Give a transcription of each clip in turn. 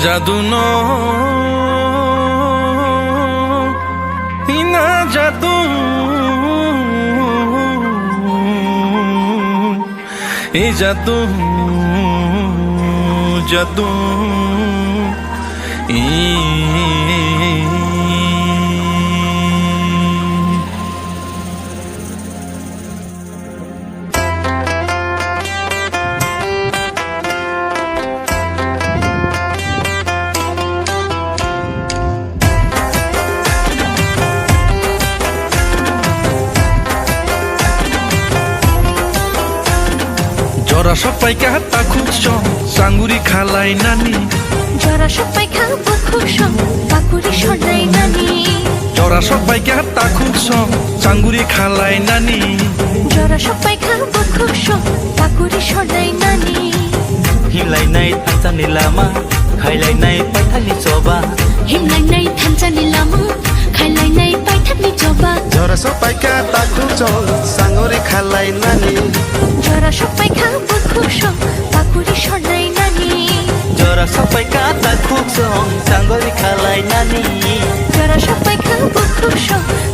জাদু না জাদু এই জাদু জাদু জরা সবাই কাটা খুব সাঙ্গুরি খালাই নানি জরা সবাই খাবো খুব পাকুড়ি সদাই নানি জরা সবাই কাটা খুব সাঙ্গুরি খালাই নানি জরা সবাই খাবো খুব পাকুড়ি সদাই নানি हिमलायनाय थांसानि लामा खायलायनाय पाइथानि जबा हिमलायनाय थांसानि लामा खायलायनाय पाइथानि जबा जरा सबाय काटा खुब साङ्गुरी खालाय नानी जरा सबाय खाबो खुब पाकुড়ি सदाই नानी जरा सबाय काटा खुब साङ्गुरी खालाय नानी जरा सबाय खाबो खुब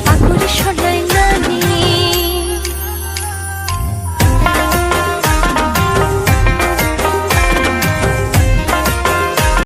पाकुড়ি सदाই